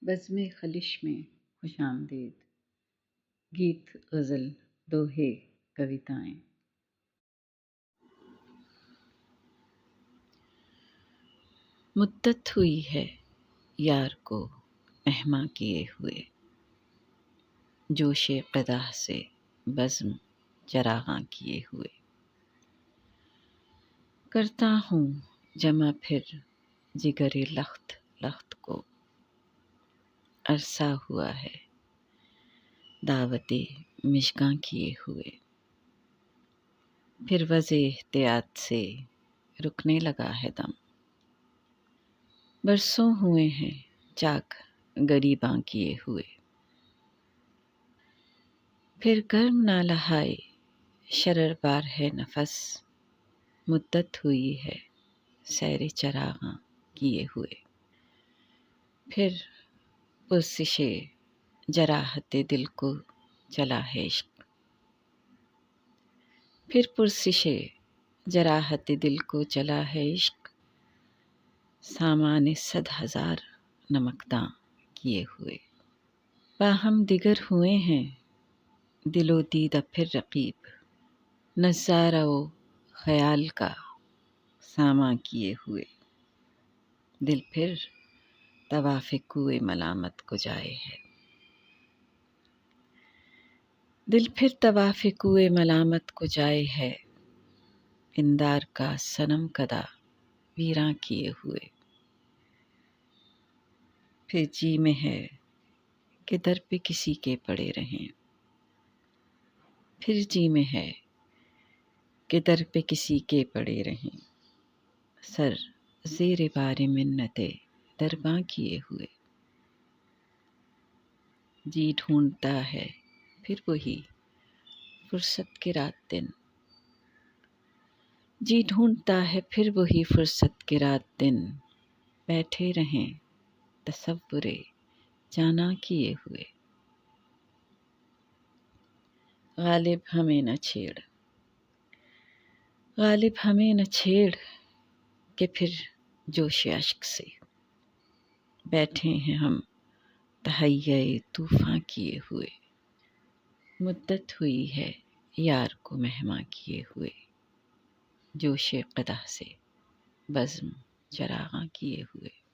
بزم خلش میں خوش آمدید، گیت غزل دوہے کویتائیں۔ مدت ہوئی ہے یار کو مہماں کیے ہوئے، جوش قدح سے بزم چراغاں کیے ہوئے۔ کرتا ہوں جمع پھر جگر لخت لخت کو، عرصہ ہوا ہے دعوت مژگاں کیے ہوئے۔ پھر وضع احتیاط سے رکنے لگا ہے دم، برسوں ہوئے ہیں چاک گریباں کیے ہوئے۔ پھر گرم نہ لہائے شرر بار ہے نفس، مدت ہوئی ہے سیر چراغاں کیے ہوئے۔ پھر پرسش جراحت دل کو چلا ہے عشق، پھر پرسش جراحت دل کو چلا ہے عشق، سامان 100,000 نمکداں کیے ہوئے۔ باہم دیگر ہوئے ہیں دل و دیدہ پھر رقیب، نظارہ و خیال کا ساماں کیے ہوئے۔ دل پھر طواف کوئے ملامت کو جائے ہے، دل پھر طواف کوئے ملامت کو جائے ہے، پندار کا صنم کدہ ویراں کیے ہوئے۔ پھر جی میں ہے کہ در پہ کسی کے پڑے رہیں، پھر جی میں ہے کہ در پہ کسی کے پڑے رہیں، سر زیر بار منت درباں کیے ہوئے۔ جی ڈھونڈتا ہے پھر وہی فرصت کے رات دن، جی ڈھونڈتا ہے پھر وہی فرصت کے رات دن، بیٹھے رہیں تصور جانا کیے ہوئے۔ غالب ہمیں نہ چھیڑ، غالب ہمیں نہ چھیڑ کہ پھر جوش اشک سے بیٹھے ہیں ہم تہیہ طوفاں کیے ہوئے۔ مدت ہوئی ہے یار کو مہماں کیے ہوئے، جوش قدح سے بزم چراغاں کیے ہوئے۔